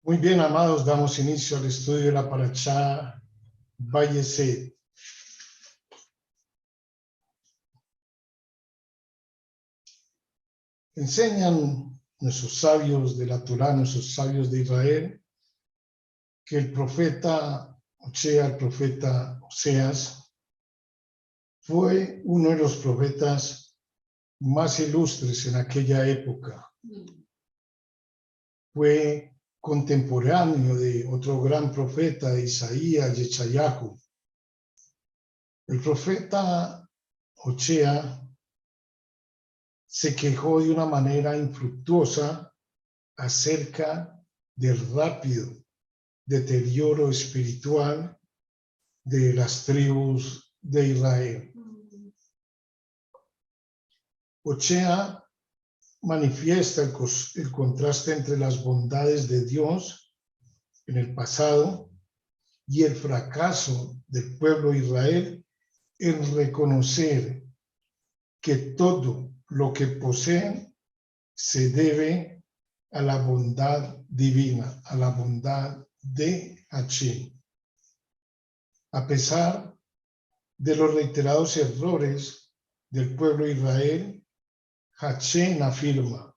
Muy bien, amados, damos inicio al estudio de la Parashá Vayesed. Enseñan nuestros sabios de la Torá, nuestros sabios de Israel, que el profeta Oseas, fue uno de los profetas más ilustres en aquella época. Fue contemporáneo de otro gran profeta, de Isaías, Yechayahu. El profeta Oseas se quejó de una manera infructuosa acerca del rápido deterioro espiritual de las tribus de Israel. Oseas manifiesta el contraste entre las bondades de Dios en el pasado y el fracaso del pueblo de Israel en reconocer que todo lo que poseen se debe a la bondad divina, a la bondad de Hashem. A pesar de los reiterados errores del pueblo de Israel, Hashem afirma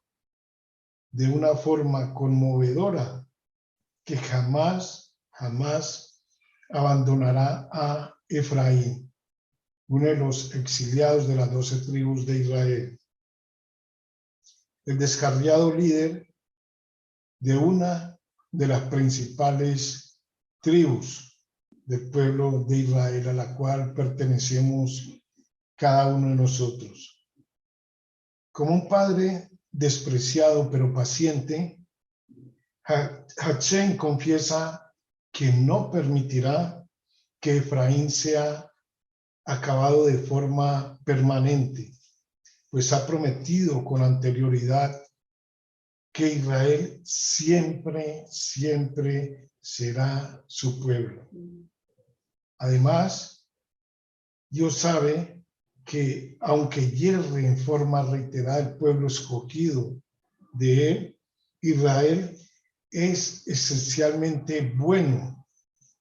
de una forma conmovedora que jamás abandonará a Efraín, uno de los exiliados de las 12 tribus de Israel. El descarriado líder de una de las principales tribus del pueblo de Israel, a la cual pertenecemos cada uno de nosotros. Como un padre despreciado pero paciente, Hashem confiesa que no permitirá que Efraín sea acabado de forma permanente, pues ha prometido con anterioridad que Israel siempre será su pueblo. Además, Dios sabe que aunque hierre en forma reiterada el pueblo escogido de él, Israel es esencialmente bueno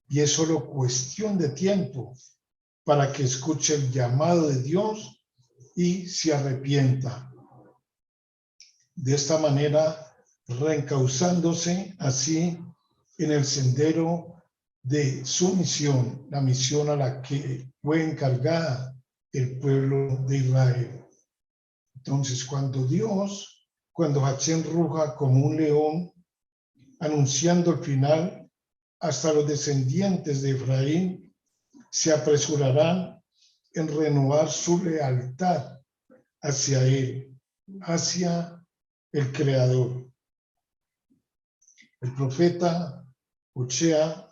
y es solo cuestión de tiempo para que escuche el llamado de Dios y se arrepienta. De esta manera, reencauzándose así en el sendero de su misión, la misión a la que fue encargada el pueblo de Israel. Entonces, cuando Hashem ruja como un león, anunciando el final, hasta los descendientes de Efraín se apresurarán en renovar su lealtad hacia él, hacia el Creador. El profeta Oseas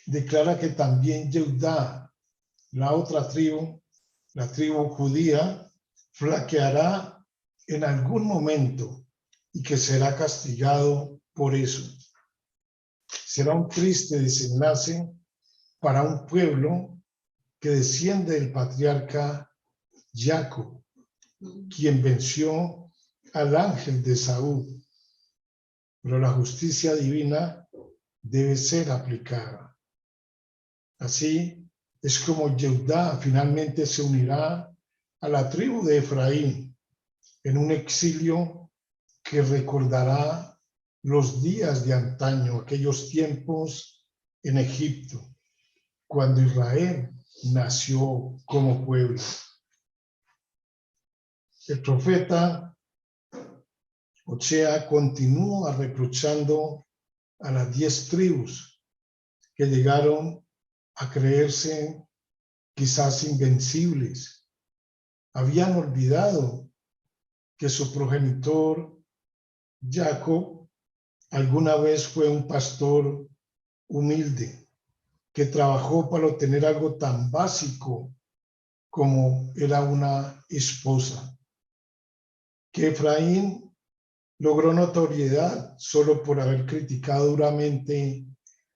declara que también Yehudá, la otra tribu, la tribu judía, flaqueará en algún momento y que será castigado por eso. Será un triste desenlace para un pueblo que desciende del patriarca Jacob, quien venció al ángel de Saúl. Pero la justicia divina debe ser aplicada. Así es como Yehudá finalmente se unirá a la tribu de Efraín en un exilio que recordará los días de antaño, aquellos tiempos en Egipto, cuando Israel nació como pueblo. El profeta Oseas continúa reprochando a las 10 tribus que llegaron a creerse quizás invencibles. Habían olvidado que su progenitor Jacob alguna vez fue un pastor humilde que trabajó para obtener algo tan básico como era una esposa. Que Efraín logró notoriedad solo por haber criticado duramente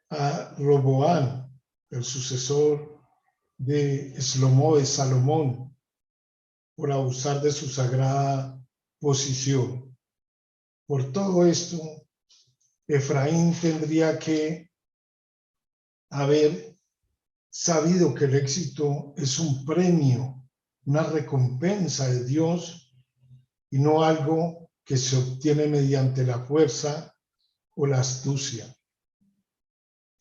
a Roboán, el sucesor de Salomón, por abusar de su sagrada posición. Por todo esto, Efraín tendría que haber sabido que el éxito es un premio, una recompensa de Dios y no algo que se obtiene mediante la fuerza o la astucia.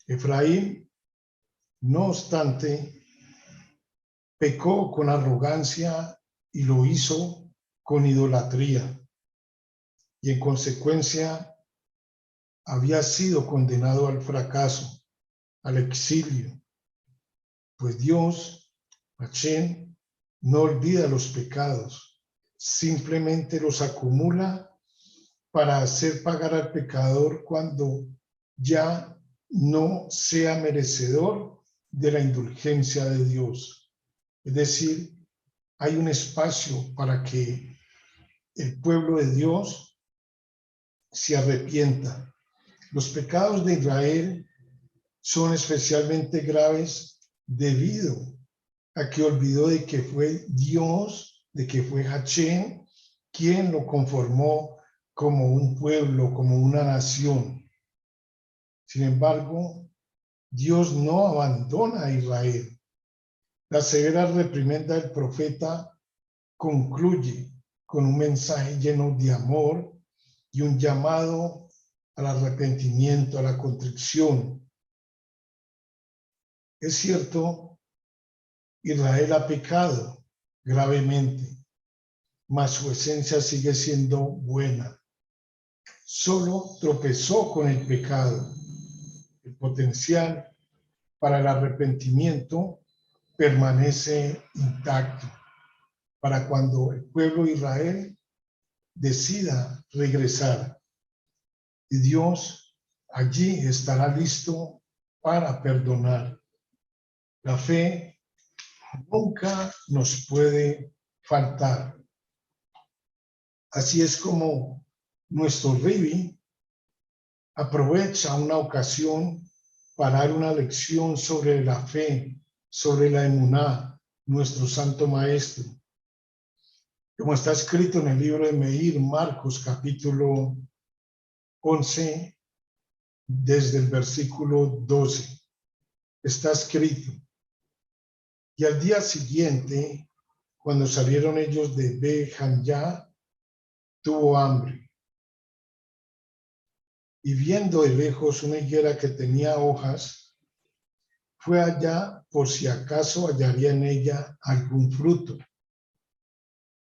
Efraín, no obstante, pecó con arrogancia y lo hizo con idolatría y en consecuencia había sido condenado al fracaso, al exilio, pues Dios, Hashem, no olvida los pecados, simplemente los acumula para hacer pagar al pecador cuando ya no sea merecedor de la indulgencia de Dios. Es decir, hay un espacio para que el pueblo de Dios se arrepienta. Los pecados de Israel son especialmente graves debido a que olvidó de que fue Dios, de que fue Hashem quien lo conformó como un pueblo, como una nación. Sin embargo, Dios no abandona a Israel. La severa reprimenda del profeta concluye con un mensaje lleno de amor y un llamado al arrepentimiento, a la contrición. Es cierto, Israel ha pecado gravemente, mas su esencia sigue siendo buena. Solo tropezó con el pecado. El potencial para el arrepentimiento permanece intacto para cuando el pueblo de Israel decida regresar. Y Dios allí estará listo para perdonar. La fe nunca nos puede faltar. Así es como nuestro Rivi aprovecha una ocasión para dar una lección sobre la fe, sobre la emuná, nuestro santo maestro. Como está escrito en el libro de Meir, Marcos, capítulo 11, desde el versículo 12. Está escrito: y al día siguiente, cuando salieron ellos de Bejanyá, tuvo hambre. Y viendo de lejos una higuera que tenía hojas, fue allá por si acaso hallaría en ella algún fruto.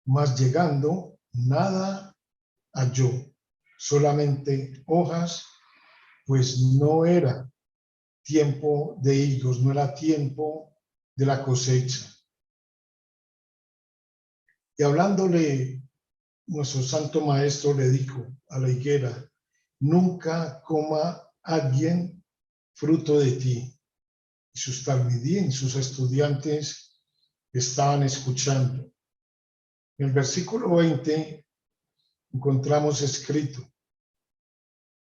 Mas llegando, nada halló, solamente hojas, pues no era tiempo de higos, no era tiempo de la cosecha. Y hablándole, nuestro santo maestro le dijo a la higuera: nunca coma alguien fruto de ti. Y sus talmidín, sus estudiantes, estaban escuchando. En el versículo 20 encontramos escrito: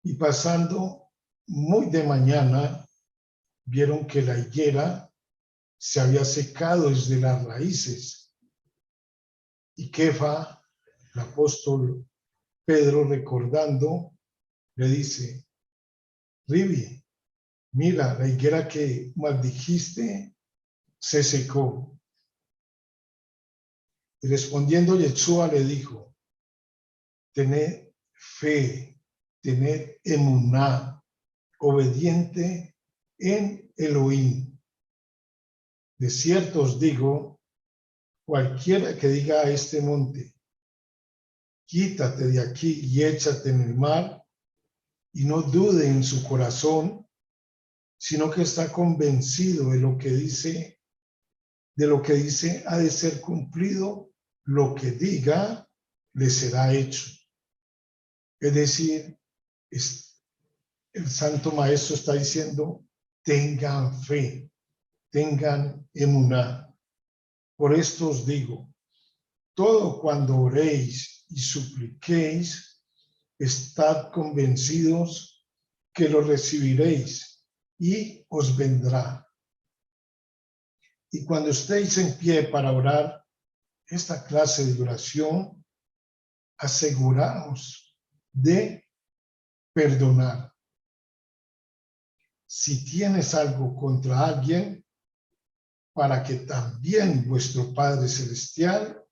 y pasando muy de mañana, vieron que la higuera se había secado desde las raíces. Y Kefa, el apóstol Pedro, recordando, le dice: Rivi, mira, la higuera que maldijiste se secó. Y respondiendo Yeshua le dijo: tened fe, tened emuná, obediente en Elohim. De cierto os digo, cualquiera que diga a este monte: quítate de aquí y échate en el mar, y no dude en su corazón, sino que está convencido de lo que dice ha de ser cumplido, lo que diga le será hecho. Es decir, el santo maestro está diciendo: tengan fe, tengan emuná. Por esto os digo, todo cuando oréis y supliquéis, estad convencidos que lo recibiréis y os vendrá. Y cuando estéis en pie para orar esta clase de oración, aseguraos de perdonar. si tienes algo contra alguien, para que también vuestro Padre Celestial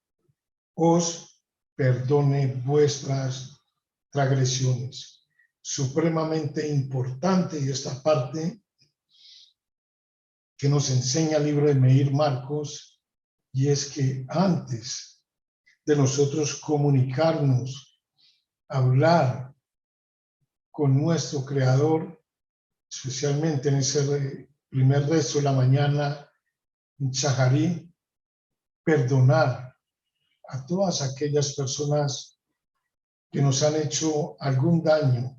os perdone vuestras transgresiones. Supremamente importante, y esta parte que nos enseña el libro de Meir Marcos, y es que antes de nosotros comunicarnos, hablar con nuestro Creador, especialmente en ese primer rezo de la mañana, en Shaharí, perdonar a todas aquellas personas que nos han hecho algún daño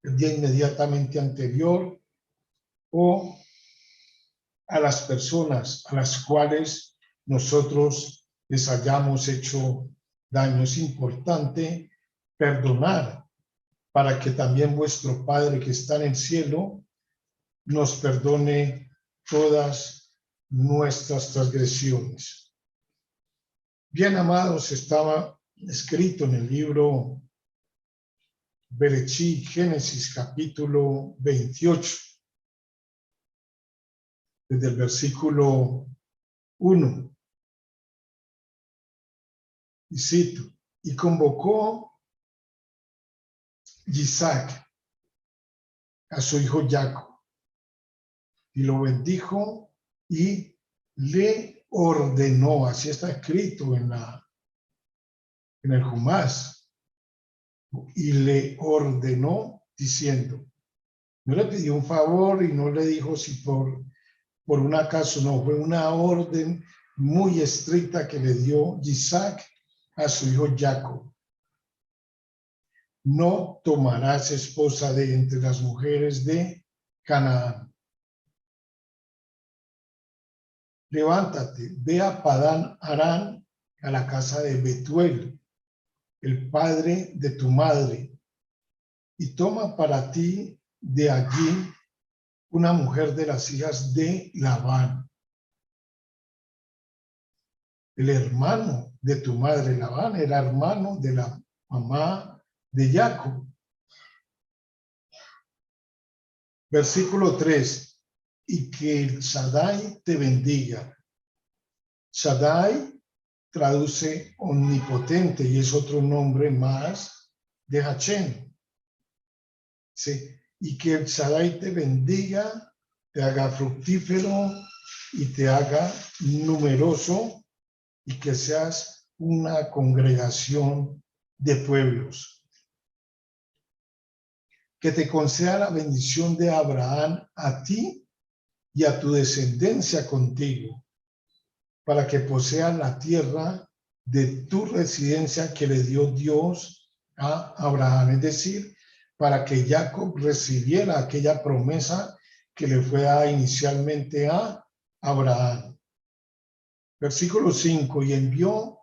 el día inmediatamente anterior, o a las personas a las cuales nosotros les hayamos hecho daño. Es importante perdonar para que también vuestro Padre que está en el cielo nos perdone todas nuestras transgresiones. Bien, amados, estaba escrito en el libro Bereshit, Génesis, capítulo 28, desde el versículo 1. Y cito: y convocó Isaac a su hijo Jacob, y lo bendijo y le ordenó, así está escrito en el Jumás, y le ordenó diciendo, no le pidió un favor y no le dijo si por un acaso, no, fue una orden muy estricta que le dio Isaac a su hijo Jacob. No tomarás esposa de entre las mujeres de Canaán. Levántate, ve a Padán Aram, a la casa de Betuel, el padre de tu madre, y toma para ti de allí una mujer de las hijas de Labán, el hermano de tu madre. Labán era hermano de la mamá de Jacob. Versículo 3, y que el Shaddai te bendiga. Shaddai traduce omnipotente y es otro nombre más de Hashem. Sí. Y que el Shaddai te bendiga, te haga fructífero y te haga numeroso, y que seas una congregación de pueblos. Que te conceda la bendición de Abraham a ti y a tu descendencia contigo, para que posean la tierra de tu residencia que le dio Dios a Abraham. Es decir, para que Jacob recibiera aquella promesa que le fue dada inicialmente a Abraham. Versículo 5, y envió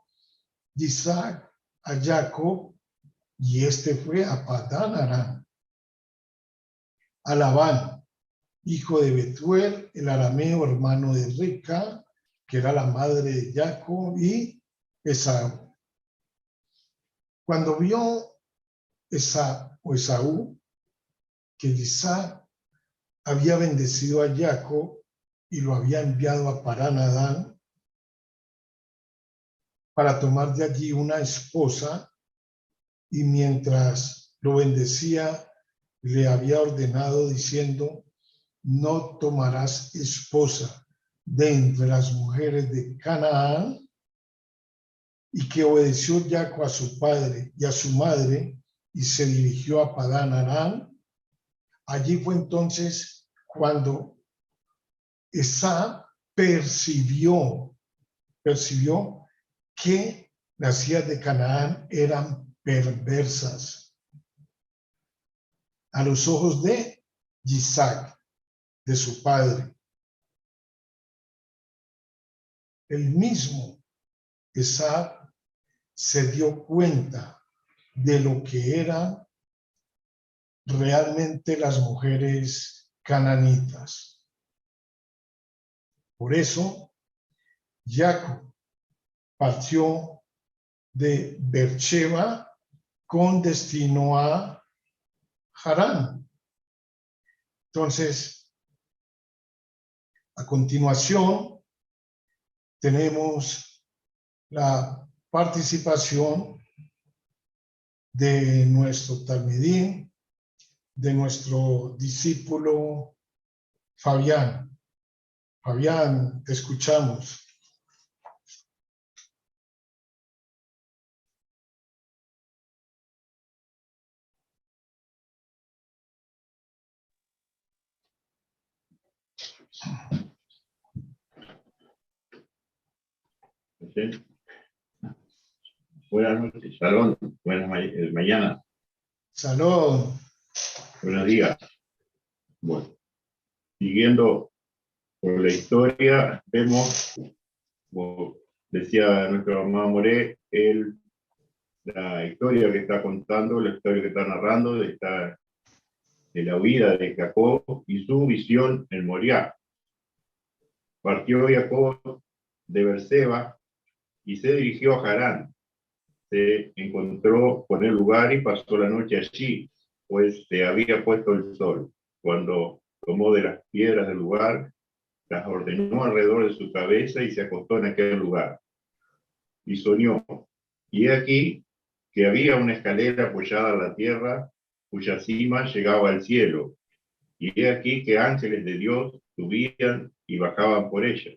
Isaac a Jacob, y este fue a Padán Aram, a Labán, hijo de Betuel, el arameo, hermano de Reca, que era la madre de Jacob, y Esaú. Cuando vio Esaú que Isaac había bendecido a Jacob y lo había enviado a Padán Aram para tomar de allí una esposa, y mientras lo bendecía, le había ordenado diciendo, no tomarás esposa de entre las mujeres de Canaán, y que obedeció Jacob a su padre y a su madre y se dirigió a Padán Aram. Allí fue entonces cuando Esaú percibió que las hijas de Canaán eran perversas a los ojos de Isaac, de su padre. El mismo Esaú se dio cuenta de lo que eran realmente las mujeres cananitas. Por eso, Jacob partió de Beersheba con destino a Harán. Entonces, A continuación, tenemos la participación de nuestro talmidín, de nuestro discípulo Fabián. Fabián, te escuchamos. ¿Sí? Buenas noches, Shalom. Buenas mañanas. Shalom. Buenos días. Bueno, siguiendo por la historia, vemos, como decía nuestro hermano Moré, la historia que está contando, la historia que está narrando de la huida de Jacob y su visión en Moriah. Partió Jacob de Berseba y se dirigió a Harán. Se encontró con el lugar y pasó la noche allí, pues se había puesto el sol. Cuando tomó de las piedras del lugar, las ordenó alrededor de su cabeza y se acostó en aquel lugar. Y soñó. Y he aquí que había una escalera apoyada en la tierra, cuya cima llegaba al cielo. Y he aquí que ángeles de Dios subían y bajaban por ella.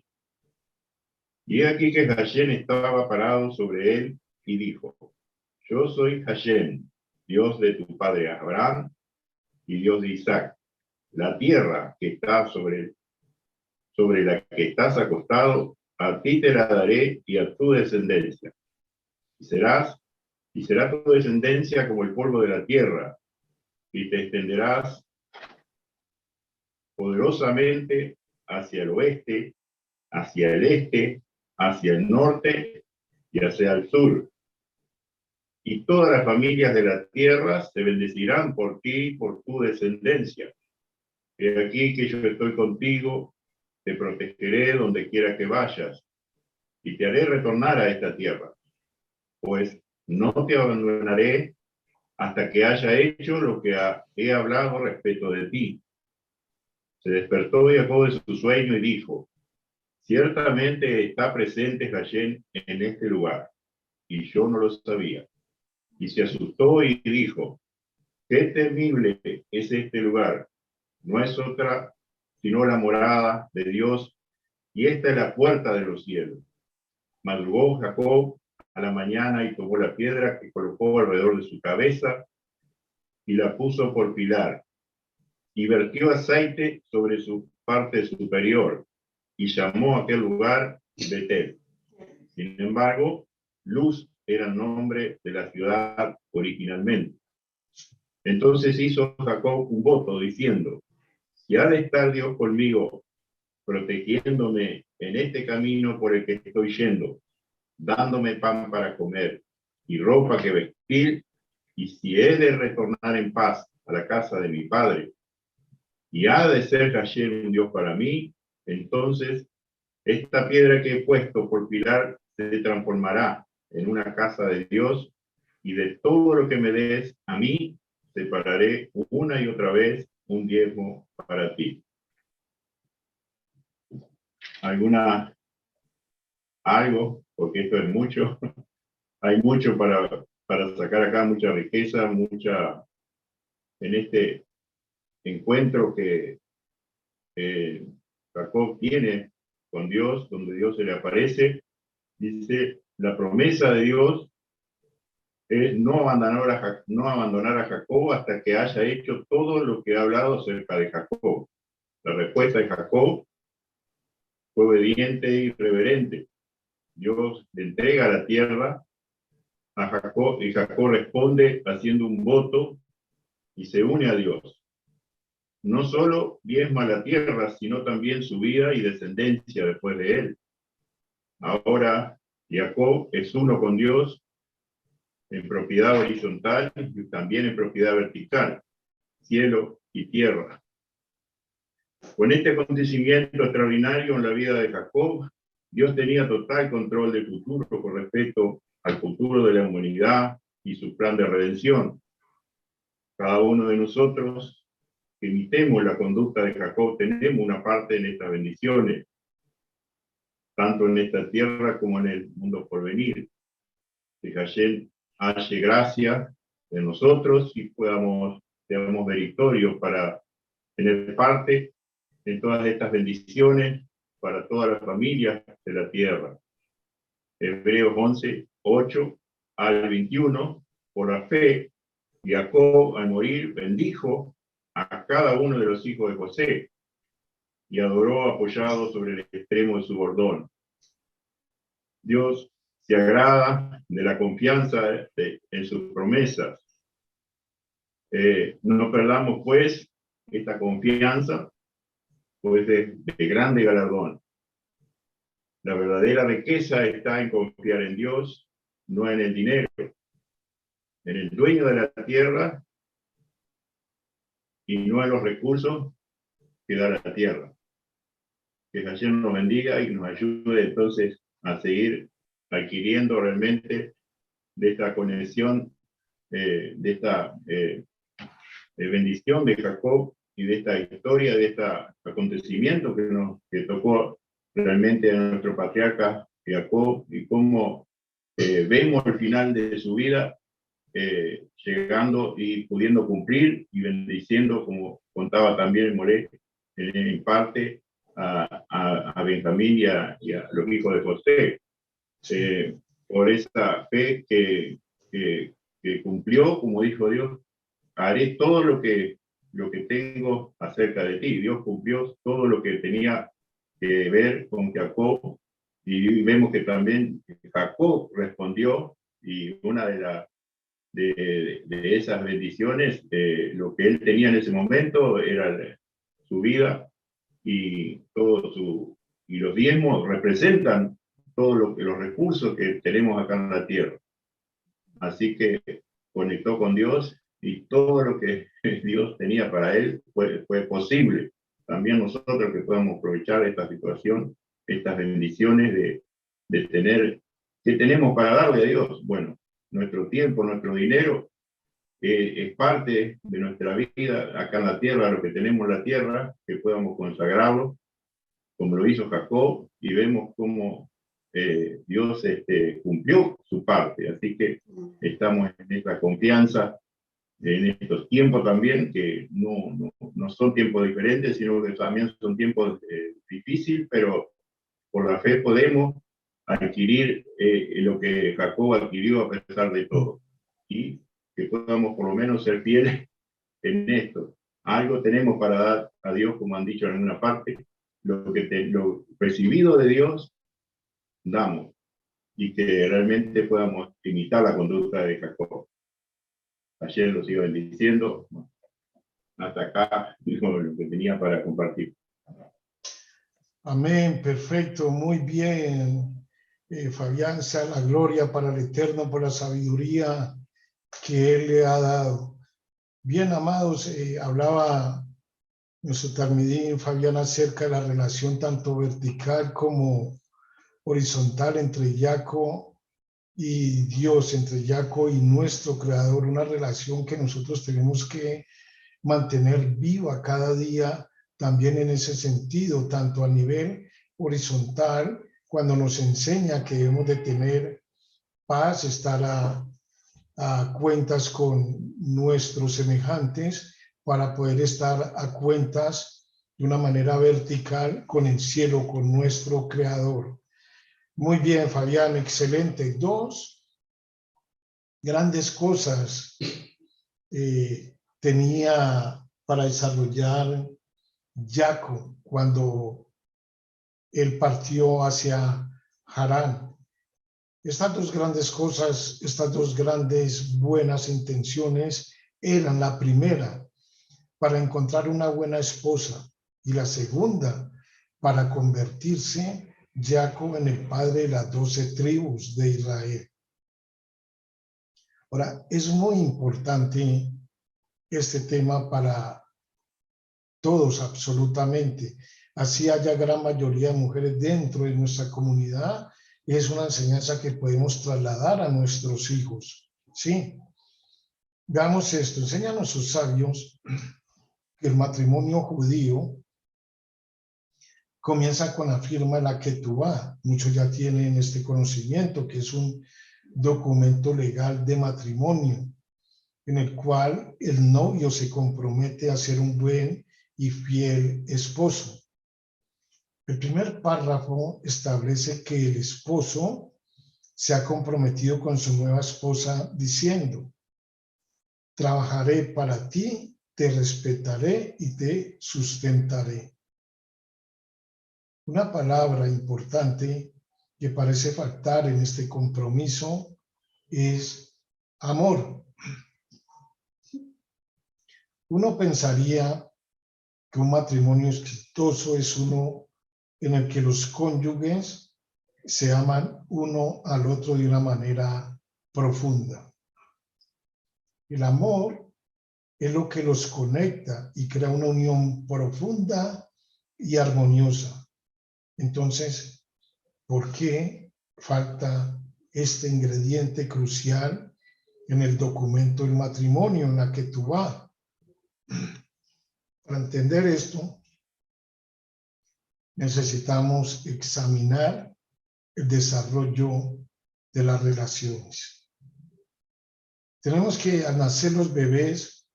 Y he aquí que Hashem estaba parado sobre él y dijo: Yo soy Hashem, Dios de tu padre Abraham y Dios de Isaac. La tierra que está sobre la que estás acostado, a ti te la daré y a tu descendencia. Y será tu descendencia como el polvo de la tierra, y te extenderás poderosamente hacia el oeste, hacia el este, hacia el norte y hacia el sur. Y todas las familias de la tierra se bendecirán por ti y por tu descendencia. He aquí que yo estoy contigo, te protegeré donde quiera que vayas, y te haré retornar a esta tierra, pues no te abandonaré hasta que haya hecho lo que he hablado respecto de ti. Se despertó Jacob de su sueño y dijo: Ciertamente está presente Hashem en este lugar, y yo no lo sabía. Y se asustó y dijo: Qué temible es este lugar. No es otra sino la morada de Dios, y esta es la puerta de los cielos. Madrugó Jacob a la mañana y tomó la piedra que colocó alrededor de su cabeza y la puso por pilar, y vertió aceite sobre su parte superior, y llamó a aquel lugar Betel. Sin embargo, Luz era el nombre de la ciudad originalmente. Entonces hizo Jacob un voto diciendo: Si ha de estar Dios conmigo, protegiéndome en este camino por el que estoy yendo, dándome pan para comer y ropa que vestir, y si he de retornar en paz a la casa de mi padre, y ha de ser Hashem un Dios para mí, entonces esta piedra que he puesto por pilar se transformará en una casa de Dios, y de todo lo que me des a mí, separaré una y otra vez un diezmo para ti. Algo, porque esto es mucho, hay mucho para sacar acá, mucha riqueza, en este encuentro que Jacob tiene con Dios, donde Dios se le aparece. Dice, la promesa de Dios es no abandonar a Jacob hasta que haya hecho todo lo que ha hablado acerca de Jacob. La respuesta de Jacob fue obediente y reverente. Dios le entrega la tierra a Jacob y Jacob responde haciendo un voto y se une a Dios. No solo diezma la tierra, sino también su vida y descendencia después de él. Ahora Jacob es uno con Dios en propiedad horizontal y también en propiedad vertical, cielo y tierra. Con este acontecimiento extraordinario en la vida de Jacob, Dios tenía total control del futuro con respecto al futuro de la humanidad y su plan de redención. Cada uno de nosotros que imitemos la conducta de Jacob, tenemos una parte en estas bendiciones, tanto en esta tierra como en el mundo por venir. Que Hashem halle gracia de nosotros y seamos meritorios para tener parte en todas estas bendiciones para todas las familias de la tierra. Hebreos 11, 8 al 21, por la fe, Jacob al morir bendijo a cada uno de los hijos de José y adoró apoyado sobre el extremo de su bordón. Dios se agrada de la confianza en sus promesas. No perdamos pues esta confianza, pues de grande galardón. La verdadera riqueza está en confiar en Dios, no en el dinero, en el dueño de la tierra y no en los recursos que da la tierra. Que Hashem nos bendiga y nos ayude entonces a seguir adquiriendo realmente de esta conexión, de esta bendición de Jacob y de esta historia, de este acontecimiento que tocó realmente a nuestro patriarca Jacob, y cómo vemos el final de su vida llegando y pudiendo cumplir y bendiciendo, como contaba también Moré, en parte a Benjamín y a los hijos de José, por esa fe que cumplió, como dijo Dios: haré todo lo que tengo acerca de ti. Dios cumplió todo lo que tenía que ver con Jacob, y vemos que también Jacob respondió, y una de esas bendiciones, lo que él tenía en ese momento era su vida, y y los diezmos representan todos los recursos que tenemos acá en la tierra. Así que conectó con Dios, y todo lo que Dios tenía para él fue posible. También nosotros que podamos aprovechar esta situación, estas bendiciones de tener, que tenemos para darle a Dios. Bueno, nuestro tiempo, nuestro dinero, es parte de nuestra vida acá en la tierra, lo que tenemos en la tierra, que podamos consagrarlo, como lo hizo Jacob, y vemos cómo Dios cumplió su parte. Así que estamos en esta confianza en estos tiempos también, que no son tiempos diferentes, sino que también son tiempos difíciles, pero por la fe podemos adquirir lo que Jacob adquirió a pesar de todo, y que podamos por lo menos ser fieles en esto. Algo tenemos para dar a Dios, como han dicho en alguna parte: lo recibido de Dios damos, y que realmente podamos imitar la conducta de Jacob. Ayer lo sigo bendiciendo. Hasta acá dijo lo que tenía para compartir. Amén, perfecto, muy bien. Fabián, sea la gloria para el Eterno por la sabiduría que Él le ha dado. Bien, amados, hablaba nuestro Talmidín Fabián acerca de la relación tanto vertical como horizontal entre Jacob y Dios, entre Jacob y nuestro Creador, una relación que nosotros tenemos que mantener viva cada día, también en ese sentido, tanto a nivel horizontal, cuando nos enseña que debemos de tener paz, estar a cuentas con nuestros semejantes, para poder estar a cuentas de una manera vertical con el cielo, con nuestro Creador. Muy bien, Fabián, excelente. Dos grandes cosas tenía para desarrollar Jacob cuando él partió hacia Harán. Estas dos grandes cosas, estas dos grandes buenas intenciones eran: la primera, para encontrar una buena esposa, y la segunda, para convertirse Jacob en el padre de las 12 tribus de Israel. Ahora, es muy importante este tema para todos, absolutamente. Así haya gran mayoría de mujeres dentro de nuestra comunidad, es una enseñanza que podemos trasladar a nuestros hijos. Sí. Veamos esto. Enseñan nuestros sabios que el matrimonio judío comienza con la firma de la Ketubá. Muchos ya tienen este conocimiento, que es un documento legal de matrimonio, en el cual el novio se compromete a ser un buen y fiel esposo. El primer párrafo establece que el esposo se ha comprometido con su nueva esposa diciendo: trabajaré para ti, te respetaré y te sustentaré. Una palabra importante que parece faltar en este compromiso es amor. Uno pensaría que un matrimonio exitoso es uno en el que los cónyuges se aman uno al otro de una manera profunda. El amor es lo que los conecta y crea una unión profunda y armoniosa. Entonces, ¿por qué falta este ingrediente crucial en el documento del matrimonio, en la Ketubá? Para entender esto, necesitamos examinar el desarrollo de las relaciones. Tenemos que, al nacer los bebés,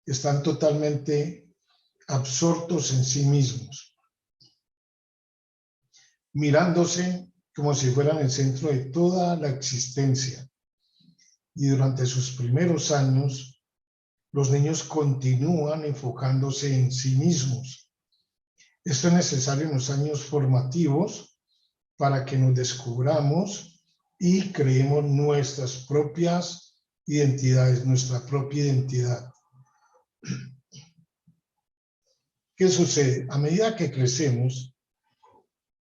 están totalmente absortos en sí mismos, mirándose como si fueran el centro de toda la existencia. Y durante sus primeros años, los niños continúan enfocándose en sí mismos. Esto es necesario en los años formativos para que nos descubramos y creemos nuestras propias identidades, nuestra propia identidad. ¿Qué sucede? A medida que crecemos,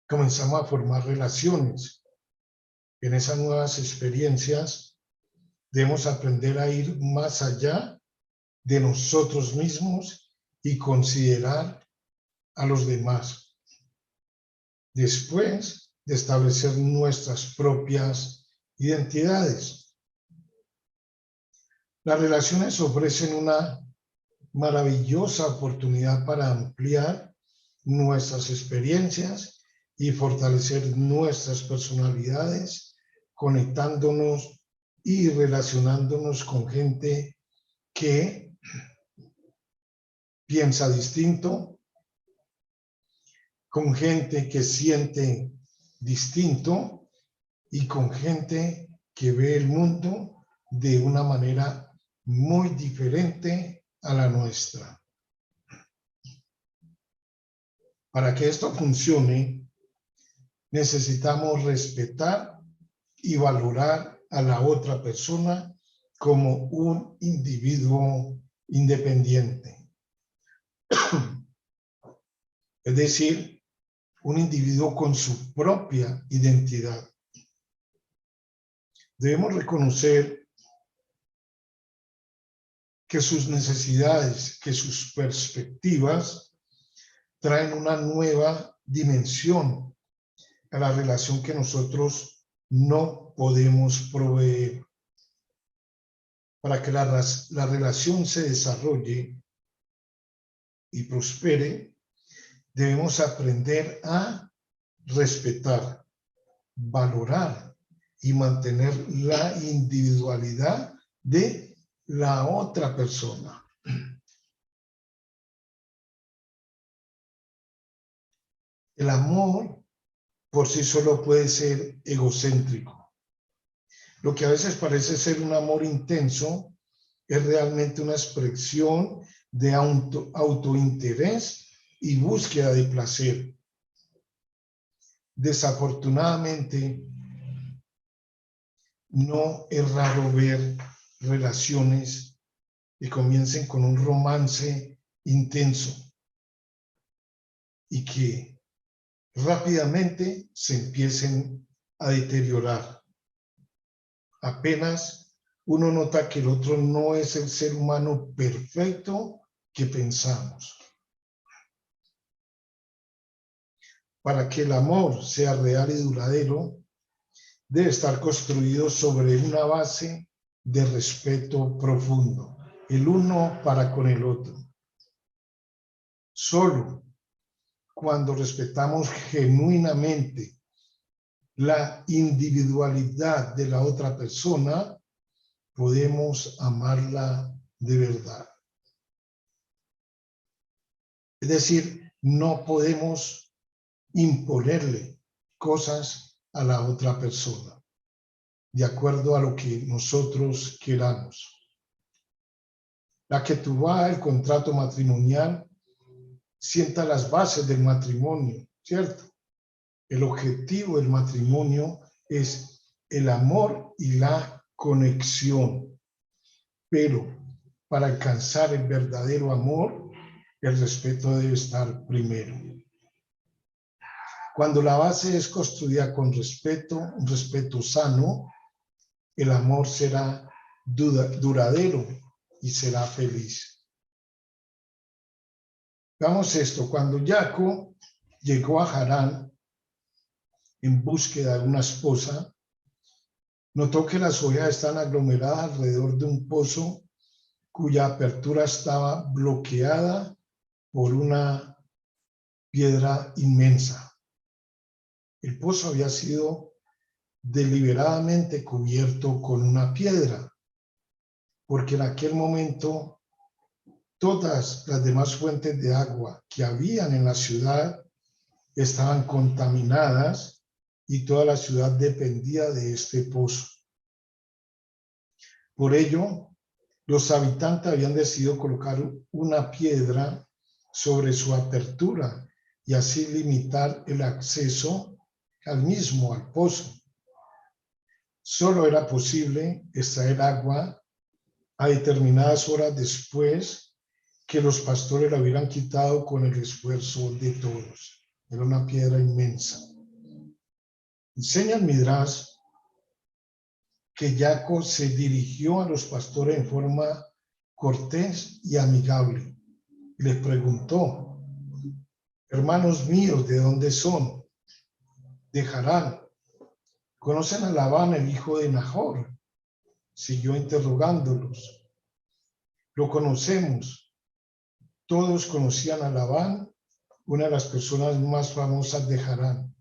comenzamos a formar relaciones. En esas nuevas experiencias debemos aprender a ir más allá de nosotros mismos y considerar a los demás, después de establecer nuestras propias identidades. Las relaciones ofrecen una maravillosa oportunidad para ampliar nuestras experiencias y fortalecer nuestras personalidades, conectándonos y relacionándonos con gente que piensa distinto, con gente que siente distinto y con gente que ve el mundo de una manera muy diferente a la nuestra. Para que esto funcione, necesitamos respetar y valorar a la otra persona como un individuo independiente. Es decir, un individuo con su propia identidad. Debemos reconocer que sus necesidades, que sus perspectivas traen una nueva dimensión a la relación que nosotros no podemos proveer. Para que la relación se desarrolle y prospere, debemos aprender a respetar, valorar y mantener la individualidad de la otra persona. El amor por sí solo puede ser egocéntrico. Lo que a veces parece ser un amor intenso es realmente una expresión de autointerés y búsqueda de placer. Desafortunadamente, no es raro ver relaciones que comiencen con un romance intenso y que rápidamente se empiecen a deteriorar. Apenas uno nota que el otro no es el ser humano perfecto que pensamos. Para que el amor sea real y duradero, debe estar construido sobre una base de respeto profundo, el uno para con el otro. Solo cuando respetamos genuinamente la individualidad de la otra persona, podemos amarla de verdad. Es decir, no podemos imponerle cosas a la otra persona de acuerdo a lo que nosotros queramos. La que tuvo el contrato matrimonial sienta las bases del matrimonio, ¿cierto? El objetivo del matrimonio es el amor y la conexión, pero para alcanzar el verdadero amor, el respeto debe estar primero. Cuando la base es construida con respeto, un respeto sano, el amor será duradero y será feliz. Veamos esto. Cuando Jacob llegó a Harán en búsqueda de una esposa, notó que las ovejas estaban aglomeradas alrededor de un pozo cuya apertura estaba bloqueada por una piedra inmensa. El pozo había sido deliberadamente cubierto con una piedra, porque en aquel momento todas las demás fuentes de agua que habían en la ciudad estaban contaminadas y toda la ciudad dependía de este pozo. Por ello, los habitantes habían decidido colocar una piedra sobre su apertura y así limitar el acceso al pozo. Solo era posible extraer agua a determinadas horas después que los pastores la hubieran quitado con el esfuerzo de todos. Era una piedra inmensa. Enseña el Midrash que Jacob se dirigió a los pastores en forma cortés y amigable. Y les preguntó: hermanos míos, ¿de dónde son? De Harán. ¿Conocen a Labán, el hijo de Nahor? Siguió interrogándolos. Lo conocemos. Todos conocían a Labán, una de las personas más famosas de Harán.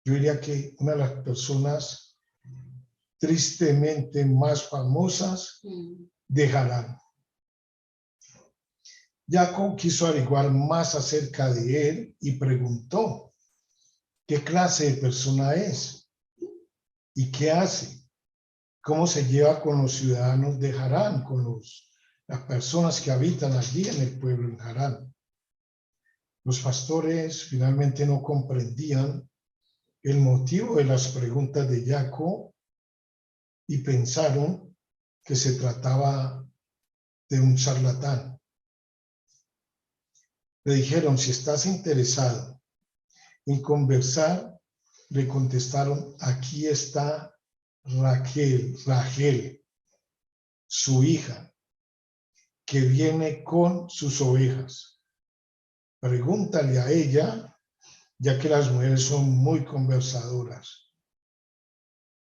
Yo diría que una de las personas tristemente más famosas de Harán. Jacob quiso averiguar más acerca de él y preguntó: ¿qué clase de persona es? ¿Y qué hace? ¿Cómo se lleva con los ciudadanos de Harán, con las personas que habitan allí en el pueblo de Harán? Los pastores finalmente no comprendían el motivo de las preguntas de Jacob y pensaron que se trataba de un charlatán. Le dijeron: si estás interesado en conversar, le contestaron: aquí está Rachel, su hija, que viene con sus ovejas. Pregúntale a ella, ya que las mujeres son muy conversadoras.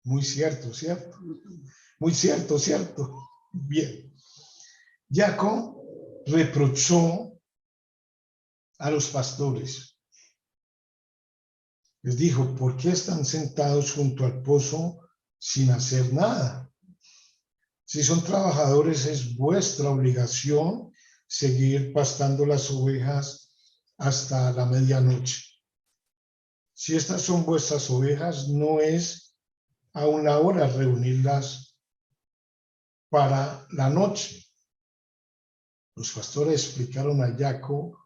Muy cierto, ¿cierto? Muy cierto, ¿cierto? Bien. Jacob reprochó a los pastores. Les dijo: ¿por qué están sentados junto al pozo sin hacer nada? Si son trabajadores, es vuestra obligación seguir pastando las ovejas hasta la medianoche. Si estas son vuestras ovejas, no es aún la hora de reunirlas para la noche. Los pastores explicaron a Jacob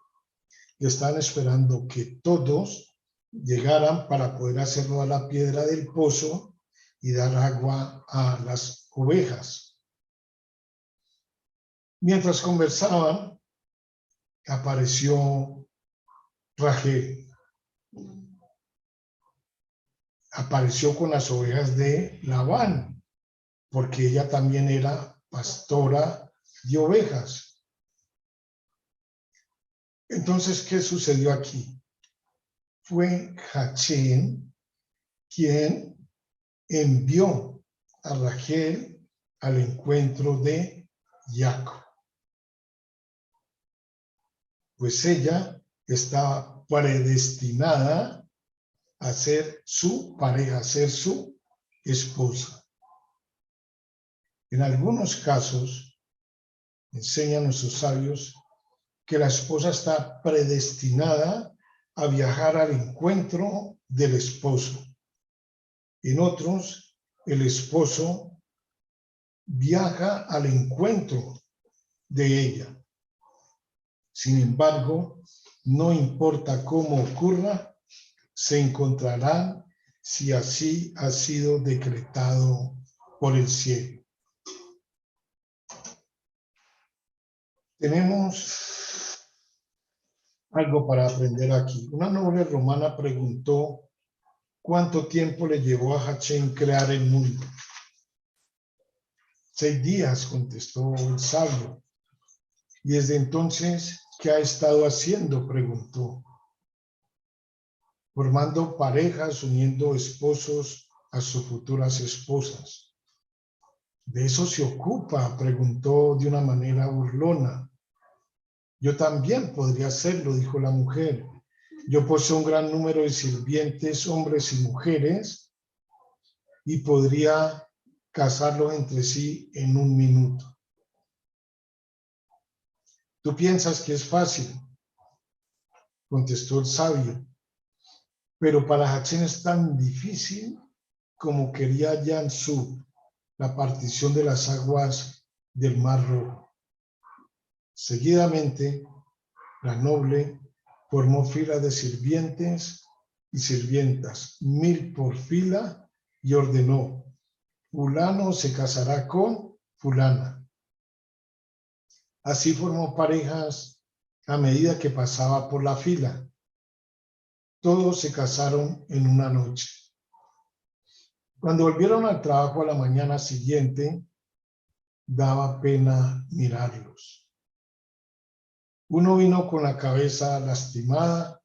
que estaban esperando que todos llegaran para poder hacer rodar la piedra del pozo y dar agua a las ovejas. Mientras conversaban, apareció Rachel. Apareció con las ovejas de Labán, porque ella también era pastora de ovejas. Entonces, ¿qué sucedió aquí? Fue Jachén quien envió a Rachel al encuentro de Jacob. Pues ella está predestinada a ser su pareja, a ser su esposa. En algunos casos, enseñan nuestros sabios que la esposa está predestinada a viajar al encuentro del esposo. En otros, el esposo viaja al encuentro de ella. Sin embargo, no importa cómo ocurra, se encontrarán si así ha sido decretado por el cielo. Tenemos algo para aprender aquí. Una noble romana preguntó cuánto tiempo le llevó a Hachén crear el mundo. 6 días, contestó el sabio. Y desde entonces, ¿qué ha estado haciendo?, preguntó. Formando parejas, uniendo esposos a sus futuras esposas. ¿De eso se ocupa?, preguntó de una manera burlona. Yo también podría hacerlo, dijo la mujer. Yo poseo un gran número de sirvientes, hombres y mujeres, y podría casarlos entre sí en 1 minuto. ¿Tú piensas que es fácil?, contestó el sabio. Pero para Hachén es tan difícil como quería Yansú la partición de las aguas del Mar Rojo. Seguidamente, la noble formó fila de sirvientes y sirvientas, 1000 por fila, y ordenó: fulano se casará con fulana. Así formó parejas a medida que pasaba por la fila. Todos se casaron en una noche. Cuando volvieron al trabajo a la mañana siguiente, daba pena mirarlos. Uno vino con la cabeza lastimada,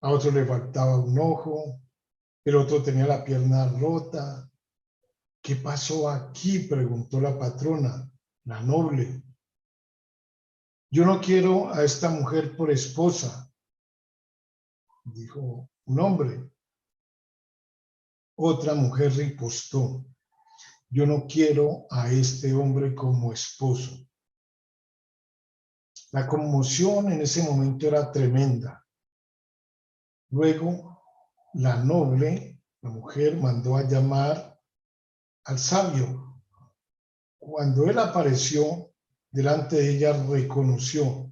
a otro le faltaba un ojo, el otro tenía la pierna rota. ¿Qué pasó aquí?, preguntó la patrona, la noble. Yo no quiero a esta mujer por esposa, dijo un hombre. Otra mujer ripostó: yo no quiero a este hombre como esposo. La conmoción en ese momento era tremenda. Luego, la noble, la mujer, mandó a llamar al sabio. Cuando él apareció delante de ella, reconoció,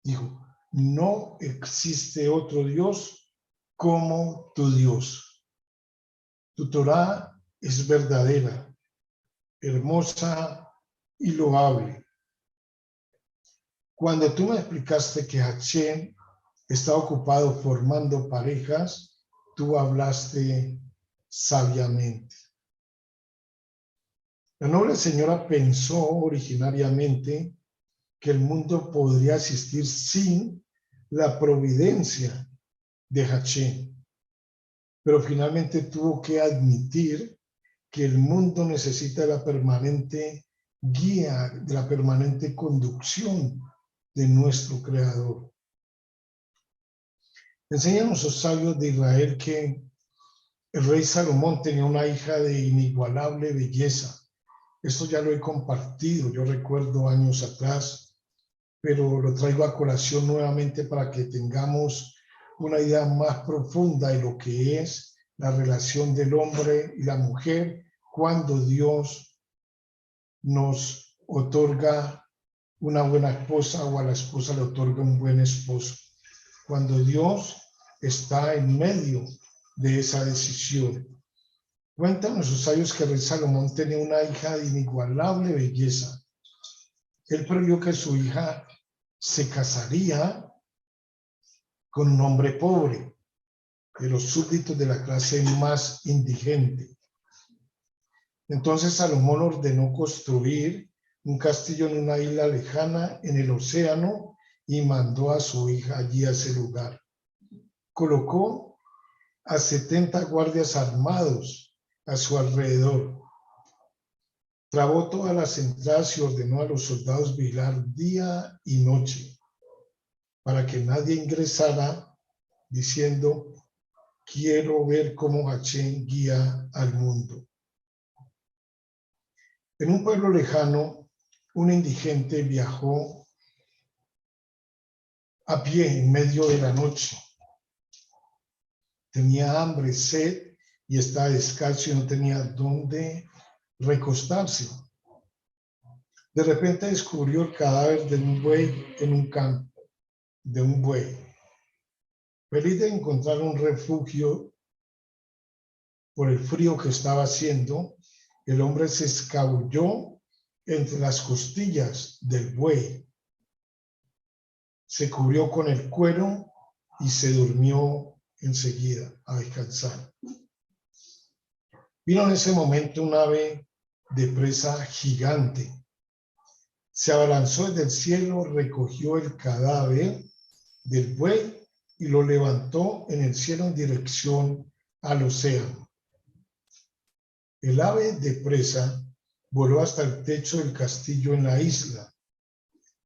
dijo: no existe otro Dios como tu Dios. Tu Torá es verdadera, hermosa y loable. Cuando tú me explicaste que Hachén está ocupado formando parejas, tú hablaste sabiamente. La noble señora pensó originariamente que el mundo podría existir sin la providencia de Hachén, pero finalmente tuvo que admitir que el mundo necesita la permanente guía, de la permanente conducción de nuestro Creador. Enseñan los sabios de Israel que el rey Salomón tenía una hija de inigualable belleza. Esto ya lo he compartido, yo recuerdo años atrás, pero lo traigo a colación nuevamente para que tengamos una idea más profunda de lo que es la relación del hombre y la mujer cuando Dios nos otorga una buena esposa o a la esposa le otorga un buen esposo. Cuando Dios está en medio de esa decisión. Cuentan los sabios que el rey Salomón tenía una hija de inigualable belleza. Él previó que su hija se casaría con un hombre pobre, de los súbditos de la clase más indigente. Entonces Salomón ordenó construir un castillo en una isla lejana en el océano y mandó a su hija allí a ese lugar. Colocó a 70 guardias armados a su alrededor. Trabó todas las entradas y ordenó a los soldados vigilar día y noche. para que nadie ingresara diciendo: quiero ver cómo Hashem guía al mundo. En un pueblo lejano, un indigente viajó a pie en medio de la noche. Tenía hambre, sed y estaba descalzo y no tenía dónde recostarse. De repente descubrió el cadáver de un buey en un campo, de un buey. Feliz de encontrar un refugio por el frío que estaba haciendo, el hombre se escabulló entre las costillas del buey, se cubrió con el cuero y se durmió enseguida a descansar. Vino en ese momento un ave de presa gigante. Se abalanzó desde el cielo, recogió el cadáver del buey y lo levantó en el cielo en dirección al océano. El ave de presa voló hasta el techo del castillo en la isla,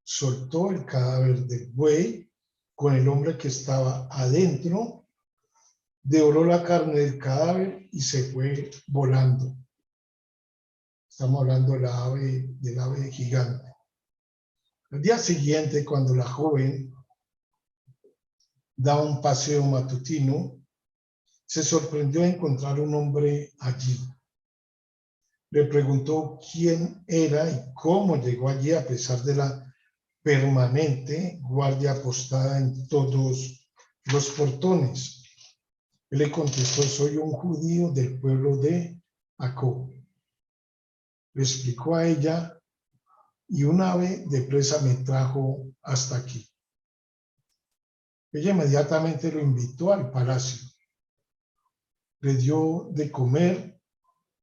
soltó el cadáver del buey con el hombre que estaba adentro, devoró la carne del cadáver y se fue volando. Estamos hablando del ave gigante. Al día siguiente, cuando la joven da un paseo matutino, se sorprendió de encontrar un hombre allí. Le preguntó quién era y cómo llegó allí a pesar de la permanente guardia apostada en todos los portones. Él le contestó: soy un judío del pueblo de Jacob. Le explicó a ella: y un ave de presa me trajo hasta aquí. Ella inmediatamente lo invitó al palacio. Le dio de comer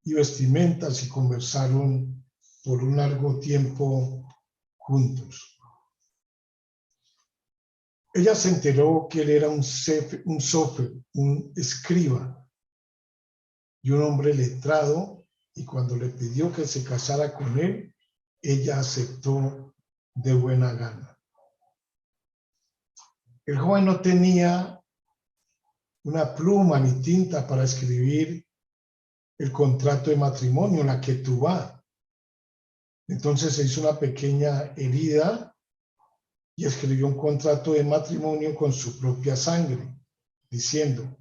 y vestimentas y conversaron por un largo tiempo juntos. Ella se enteró que él era un sofer, un escriba y un hombre letrado, y cuando le pidió que se casara con él, ella aceptó de buena gana. El joven no tenía una pluma ni tinta para escribir el contrato de matrimonio, la ketubá. Entonces se hizo una pequeña herida y escribió un contrato de matrimonio con su propia sangre, diciendo: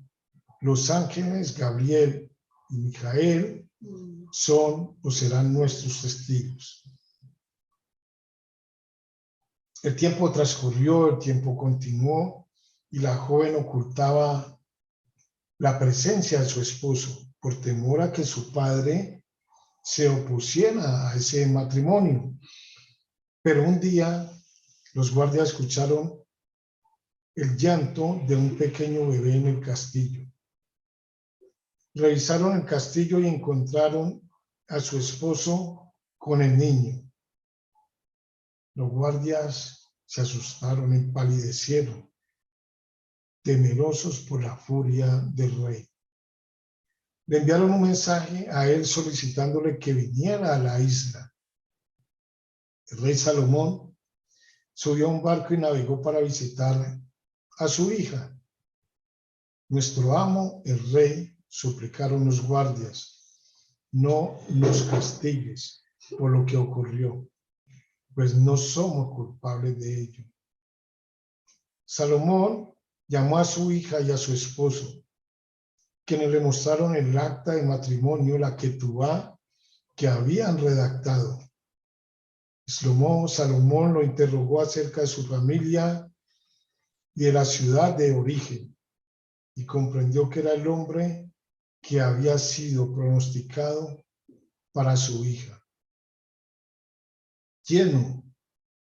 los ángeles Gabriel y Mijael son o serán nuestros testigos. El tiempo transcurrió, el tiempo continuó y la joven ocultaba la presencia de su esposo por temor a que su padre se opusiera a ese matrimonio. Pero un día los guardias escucharon el llanto de un pequeño bebé en el castillo. Revisaron el castillo y encontraron a su esposo con el niño. Los guardias se asustaron, empalidecieron, temerosos por la furia del rey. Le enviaron un mensaje a él solicitándole que viniera a la isla. El rey Salomón subió a un barco y navegó para visitar a su hija. Nuestro amo, el rey, suplicaron los guardias: no nos castigues por lo que ocurrió, pues no somos culpables de ello. Salomón llamó a su hija y a su esposo, quienes le mostraron el acta de matrimonio, la ketubá, que habían redactado. Salomón lo interrogó acerca de su familia y de la ciudad de origen, y comprendió que era el hombre que había sido pronosticado para su hija. Lleno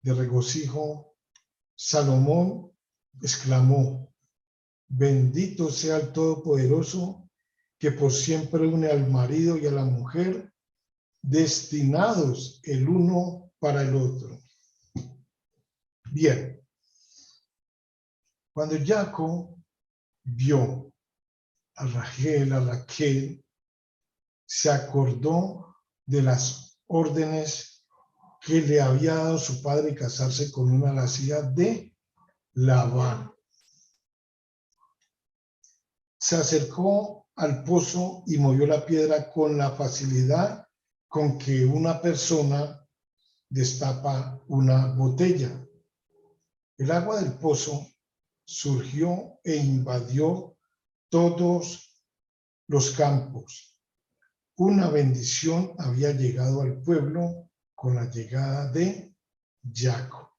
de regocijo, Salomón exclamó: bendito sea el Todopoderoso, que por siempre une al marido y a la mujer, destinados el uno para el otro. Bien, cuando Jacob vio a Raquel, se acordó de las órdenes que le había dado su padre casarse con una lasciva de Labán. Se acercó al pozo y movió la piedra con la facilidad con que una persona destapa una botella. El agua del pozo surgió e invadió todos los campos. Una bendición había llegado al pueblo con la llegada de Jacob.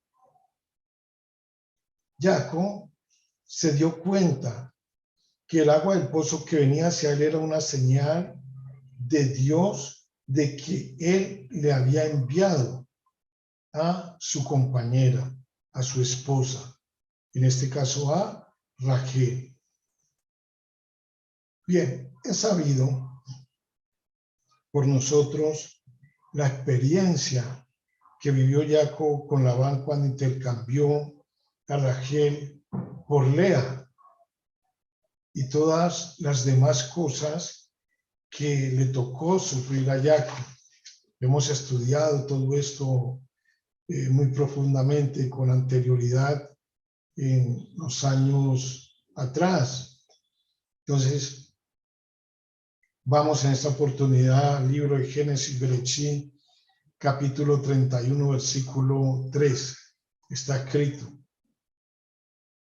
Jacob se dio cuenta que el agua del pozo que venía hacia él era una señal de Dios de que él le había enviado a su compañera, a su esposa, en este caso a Rachel. Bien, es sabido por nosotros la experiencia que vivió Jacob con Labán cuando intercambió a Rachel por Lea y todas las demás cosas que le tocó sufrir a Jacob. Hemos estudiado todo esto muy profundamente con anterioridad en los años atrás. Entonces, vamos en esta oportunidad al libro de Génesis Bereshit, capítulo 31, versículo 3. Está escrito.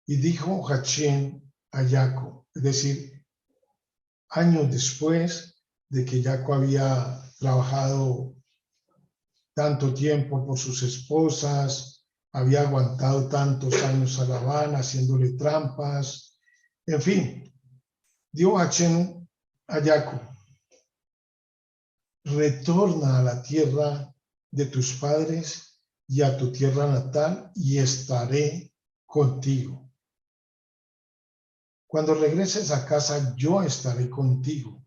Y dijo Hashem a Jacob, es decir, años después de que Jacob había trabajado tanto tiempo por sus esposas, había aguantado tantos años a Labán haciéndole trampas, en fin, dio Hashem a Jacob, retorna a la tierra de tus padres y a tu tierra natal y estaré contigo. Cuando regreses a casa, yo estaré contigo.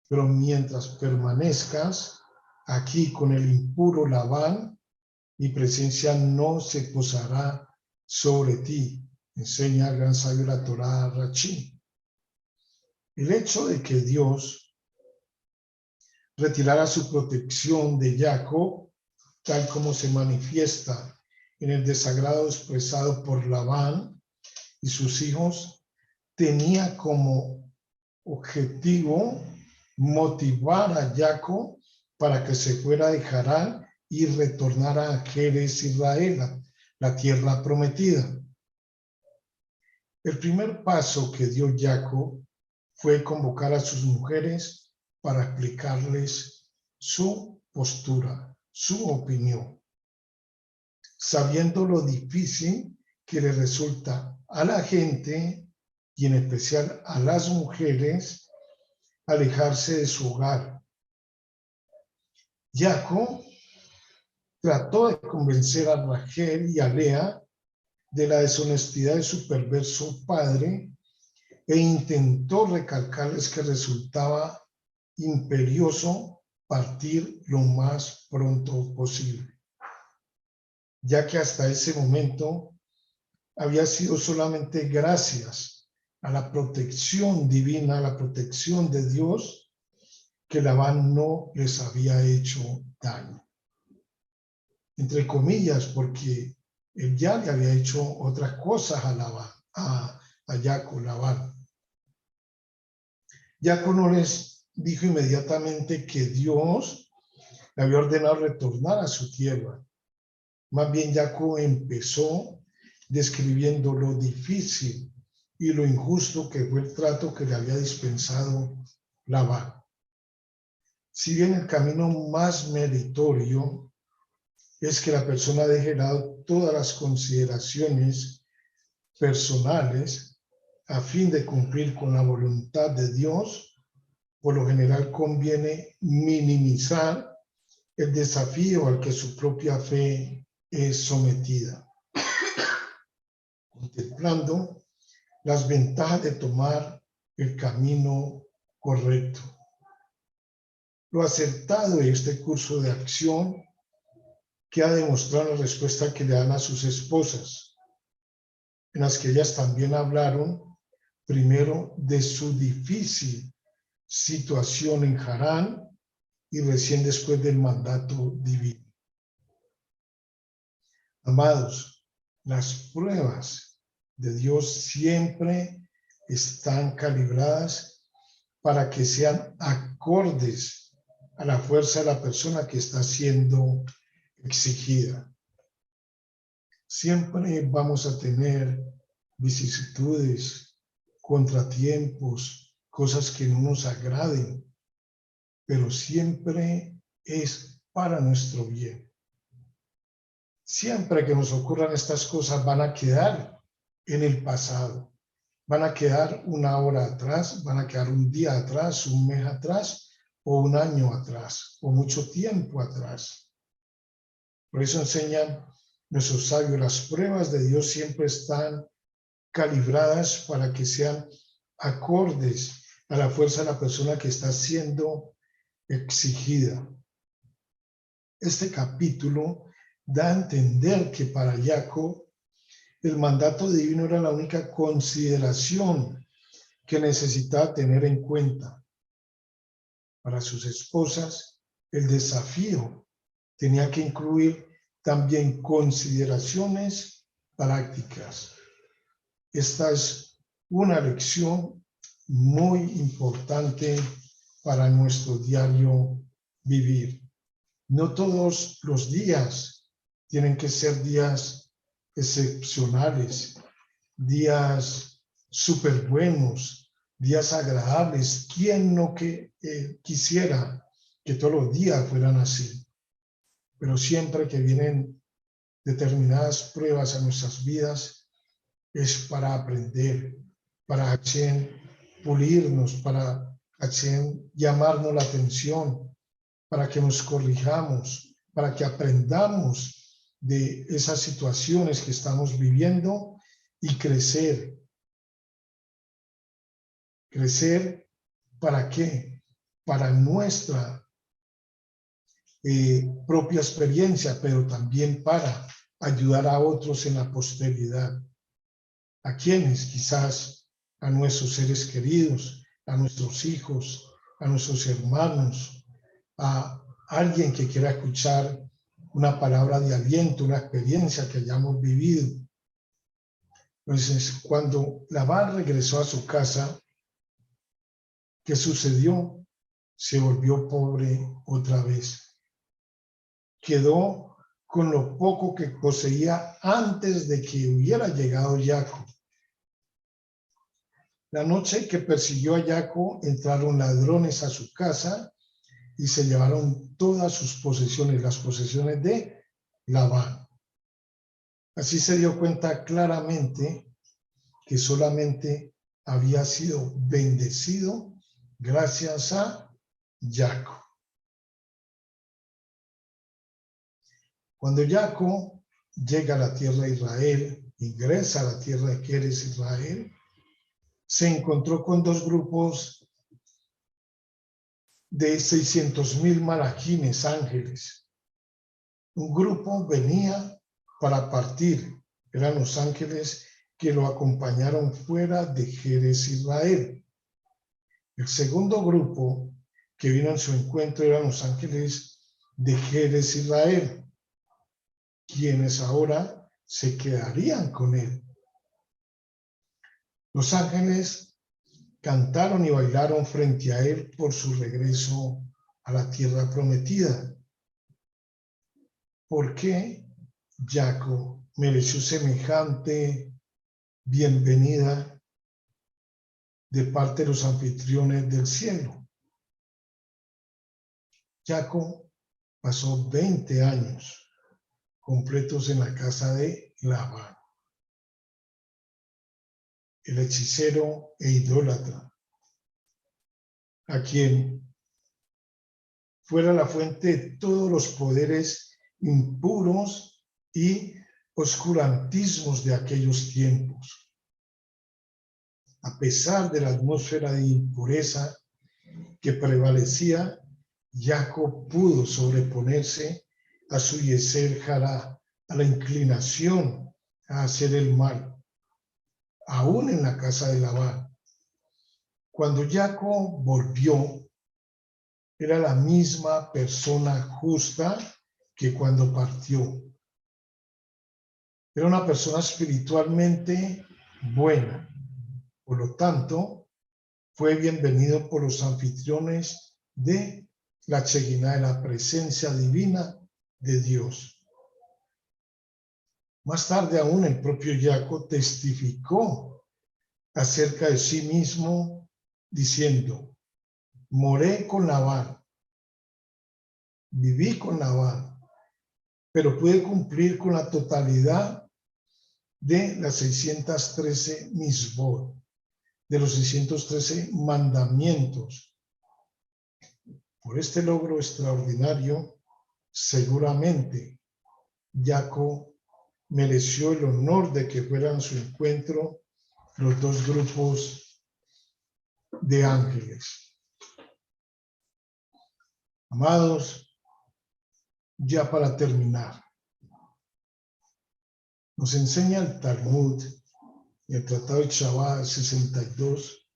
Pero mientras permanezcas aquí con el impuro Labán, mi presencia no se posará sobre ti. Enseña el gran sabio la Torá Rachi. El hecho de que Dios retirara su protección de Jacob, tal como se manifiesta en el desagrado expresado por Labán y sus hijos, tenía como objetivo motivar a Jacob para que se fuera de Harán y retornara a Jerez Israel, la tierra prometida. El primer paso que dio Jacob fue convocar a sus mujeres para explicarles su postura, su opinión, sabiendo lo difícil que le resulta a la gente y en especial a las mujeres alejarse de su hogar. Jacob trató de convencer a Rachel y a Lea de la deshonestidad de su perverso padre e intentó recalcarles que resultaba imperioso partir lo más pronto posible, ya que hasta ese momento había sido solamente gracias a la protección divina, a la protección de Dios, que Labán no les había hecho daño. Entre comillas, porque él ya le había hecho otras cosas a Labán, a Jacob, Labán. Jacob no les dijo inmediatamente que Dios le había ordenado retornar a su tierra. Más bien Jacob empezó describiendo lo difícil y lo injusto que fue el trato que le había dispensado Labán. Si bien el camino más meritorio es que la persona deje de lado todas las consideraciones personales a fin de cumplir con la voluntad de Dios, por lo general conviene minimizar el desafío al que su propia fe es sometida, contemplando las ventajas de tomar el camino correcto. Lo acertado de este curso de acción que ha demostrado la respuesta que le dan a sus esposas, en las que ellas también hablaron primero de su difícil situación en Harán y recién después del mandato divino. Amados, Las pruebas de Dios siempre están calibradas para que sean acordes a la fuerza de la persona que está siendo exigida. Siempre vamos a tener vicisitudes, contratiempos, cosas que no nos agraden, pero siempre es para nuestro bien. Siempre que nos ocurran estas cosas van a quedar en el pasado, van a quedar una hora atrás, van a quedar un día atrás, un mes atrás, o un año atrás, o mucho tiempo atrás. Por eso enseñan nuestros sabios, las pruebas de Dios siempre están calibradas para que sean acordes a la fuerza de la persona que está siendo exigida. Este capítulo da a entender que para Jacob el mandato divino era la única consideración que necesitaba tener en cuenta. Para sus esposas, el desafío tenía que incluir también consideraciones prácticas. Esta es una lección muy importante para nuestro diario vivir. No todos los días tienen que ser días excepcionales, días súper buenos, días agradables. ¿Quién no quisiera que todos los días fueran así? Pero siempre que vienen determinadas pruebas a nuestras vidas, es para aprender, para pulirnos, para llamarnos la atención, para que nos corrijamos, para que aprendamos de esas situaciones que estamos viviendo y crecer. ¿Crecer para qué? Para nuestra propia experiencia, pero también para ayudar a otros en la posteridad. ¿A quiénes? Quizás a nuestros seres queridos, a nuestros hijos, a nuestros hermanos, a alguien que quiera escuchar una palabra de aliento, una experiencia que hayamos vivido. Entonces, cuando Labán regresó a su casa, ¿qué sucedió? Se volvió pobre otra vez. Quedó con lo poco que poseía antes de que hubiera llegado Jacob. La noche que persiguió a Jacob, entraron ladrones a su casa y se llevaron todas sus posesiones, las posesiones de Labán. Así se dio cuenta claramente que solamente había sido bendecido gracias a Jacob. Cuando Jacob llega a la tierra de Israel, ingresa a la tierra de que eres Israel, se encontró con dos grupos de 600,000 malaquines, ángeles. Un grupo venía para partir, eran los ángeles que lo acompañaron fuera de Jerez Israel. El segundo grupo que vino en su encuentro eran los ángeles de Jerez Israel, quienes ahora se quedarían con él. Los ángeles cantaron y bailaron frente a él por su regreso a la tierra prometida. ¿Por qué Jacob mereció semejante bienvenida de parte de los anfitriones del cielo? Jacob pasó 20 años completos en la casa de Labán, el hechicero e idólatra, a quien fuera la fuente de todos los poderes impuros y oscurantismos de aquellos tiempos. A pesar de la atmósfera de impureza que prevalecía, Jacob pudo sobreponerse a su yeser hará, a la inclinación a hacer el mal, aún en la casa de Labán. Cuando Jacob volvió, era la misma persona justa que cuando partió. Era una persona espiritualmente buena. Por lo tanto, fue bienvenido por los anfitriones de la Shekinah, de la presencia divina de Dios. Más tarde aún el propio Jacob testificó acerca de sí mismo diciendo: moré con Labán, viví con Labán, pero pude cumplir con la totalidad de las 613 misbot, de los 613 mandamientos. Por este logro extraordinario, seguramente Jacob mereció el honor de que fueran a su encuentro los dos grupos de ángeles. Amados, ya para terminar, nos enseña el Talmud y el Tratado de Shabbat 62.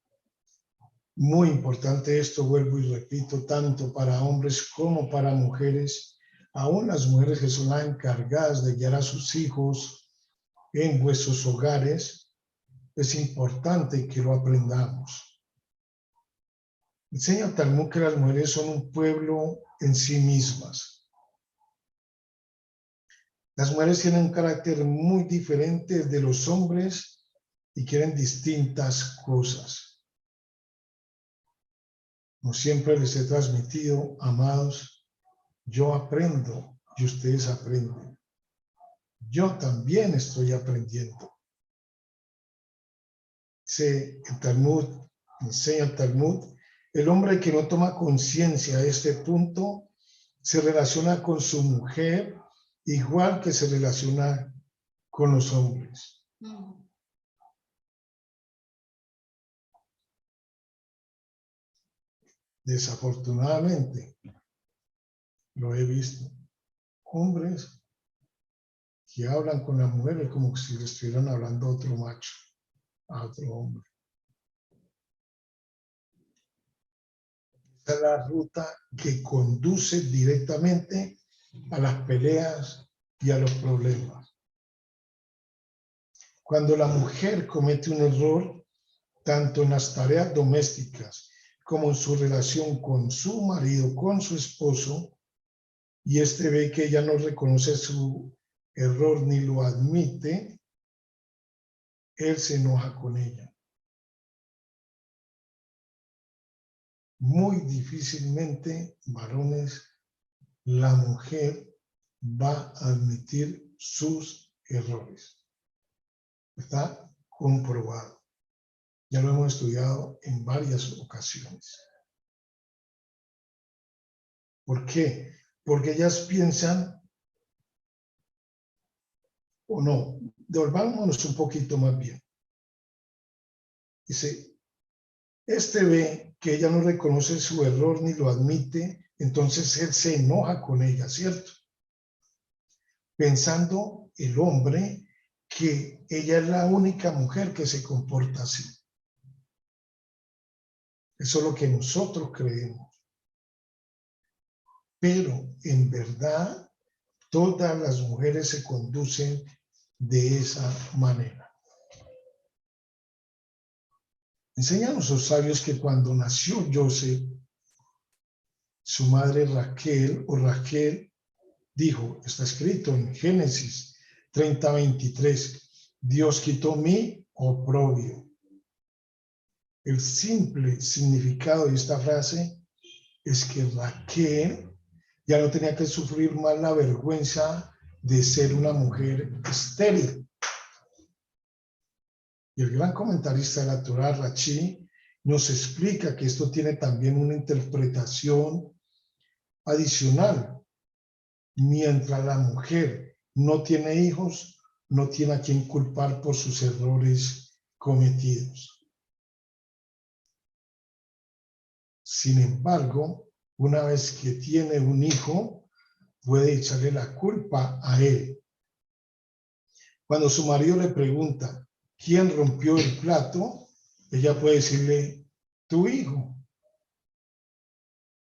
Muy importante esto, vuelvo y repito, tanto para hombres como para mujeres, aún las mujeres que son las encargadas de guiar a sus hijos en vuestros hogares, es importante que lo aprendamos. Enseña el Talmud que las mujeres son un pueblo en sí mismas. Las mujeres tienen un carácter muy diferente de los hombres y quieren distintas cosas. Como siempre les he transmitido, amados, yo aprendo y ustedes aprenden. Yo también estoy aprendiendo. El Talmud, enseña el Talmud, el hombre que no toma conciencia de este punto se relaciona con su mujer igual que se relaciona con los hombres. Desafortunadamente, lo he visto. Hombres que hablan con las mujeres como si le estuvieran hablando a otro macho, a otro hombre. Esa es la ruta que conduce directamente a las peleas y a los problemas. Cuando la mujer comete un error, tanto en las tareas domésticas como en su relación con su marido, con su esposo, y este ve que ella no reconoce su error ni lo admite, él se enoja con ella. Muy difícilmente, varones, la mujer va a admitir sus errores. Está comprobado. Ya lo hemos estudiado en varias ocasiones. ¿Por qué? Porque ellas piensan, o no, devolvámonos un poquito más bien. Dice, este ve que ella no reconoce su error ni lo admite, entonces él se enoja con ella, ¿cierto? Pensando el hombre que ella es la única mujer que se comporta así. Eso es lo que nosotros creemos. Pero en verdad, todas las mujeres se conducen de esa manera. Enseñan los sabios que cuando nació Joseph, su madre Raquel dijo, está escrito en Génesis 30:23, Dios quitó mi oprobio. El simple significado de esta frase es que Raquel ya no tenía que sufrir más la vergüenza de ser una mujer estéril. Y el gran comentarista de la Torá, Rashi, nos explica que esto tiene también una interpretación adicional. Mientras la mujer no tiene hijos, no tiene a quien culpar por sus errores cometidos. Sin embargo, una vez que tiene un hijo, puede echarle la culpa a él. Cuando su marido le pregunta quién rompió el plato, ella puede decirle, tu hijo.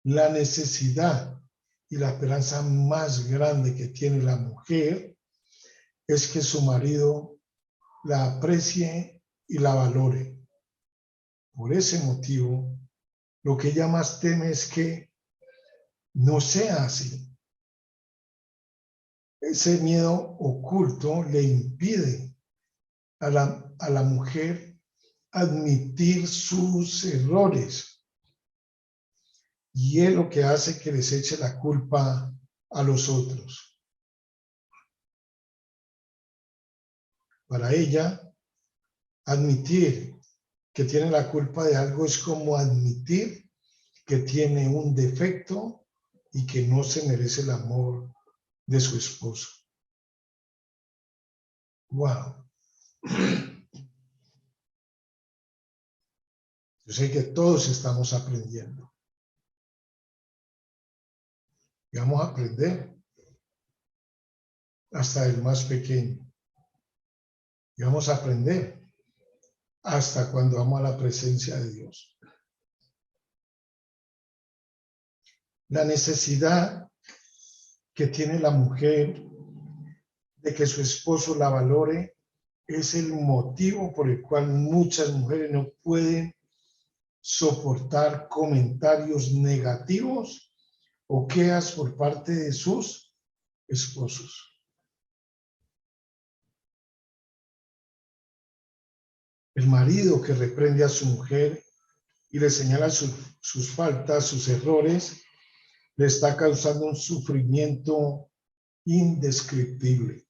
La necesidad y la esperanza más grande que tiene la mujer es que su marido la aprecie y la valore. Por ese motivo, lo que ella más teme es que no sea así. Ese miedo oculto le impide a la mujer admitir sus errores. Y es lo que hace que les eche la culpa a los otros. Para ella, admitir que tiene la culpa de algo es como admitir que tiene un defecto y que no se merece el amor de su esposo. Wow. Yo sé que todos estamos aprendiendo. Y vamos a aprender hasta el más pequeño. Y vamos a aprender hasta cuando vamos a la presencia de Dios. La necesidad que tiene la mujer de que su esposo la valore es el motivo por el cual muchas mujeres no pueden soportar comentarios negativos o quejas por parte de sus esposos. El marido que reprende a su mujer y le señala sus faltas, sus errores, le está causando un sufrimiento indescriptible.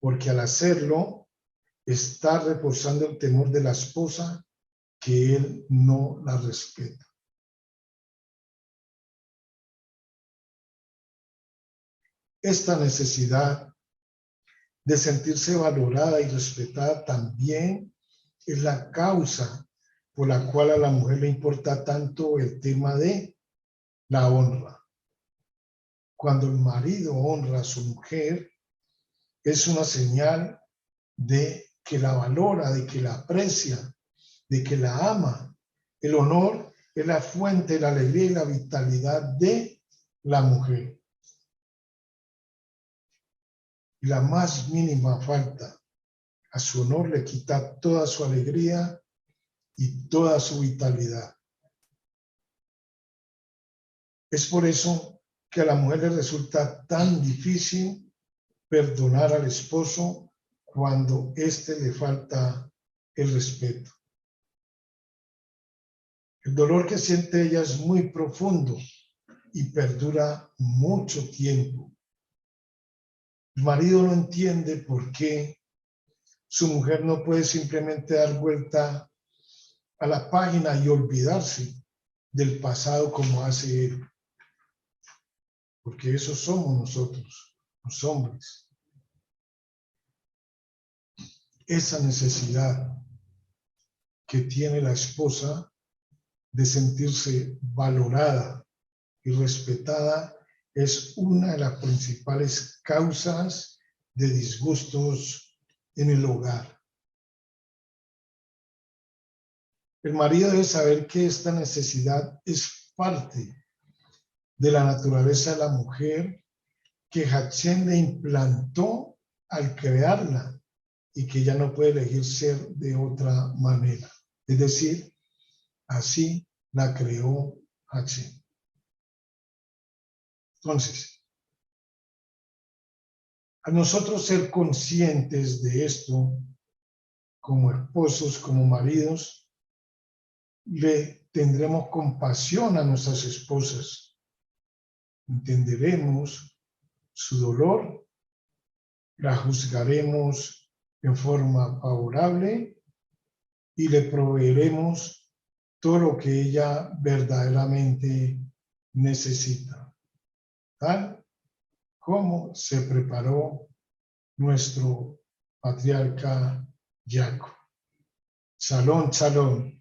Porque al hacerlo, está reforzando el temor de la esposa que él no la respeta. Esta necesidad de sentirse valorada y respetada también es la causa por la cual a la mujer le importa tanto el tema de la honra. Cuando el marido honra a su mujer, es una señal de que la valora, de que la aprecia, de que la ama. El honor es la fuente de la alegría y la vitalidad de la mujer. Y la más mínima falta a su honor le quita toda su alegría y toda su vitalidad. Es por eso que a la mujer le resulta tan difícil perdonar al esposo cuando éste le falta el respeto. El dolor que siente ella es muy profundo y perdura mucho tiempo. El marido no entiende por qué su mujer no puede simplemente dar vuelta a la página y olvidarse del pasado como hace él. Porque eso somos nosotros, los hombres. Esa necesidad que tiene la esposa de sentirse valorada y respetada es una de las principales causas de disgustos en el hogar. El marido debe saber que esta necesidad es parte de la naturaleza de la mujer que Hashem le implantó al crearla y que ya no puede elegir ser de otra manera. Es decir, así la creó Hashem. Entonces, a nosotros ser conscientes de esto, como esposos, como maridos, le tendremos compasión a nuestras esposas. Entenderemos su dolor, la juzgaremos en forma favorable y le proveeremos todo lo que ella verdaderamente necesita, tal como se preparó nuestro patriarca Jacob. Shalom, shalom.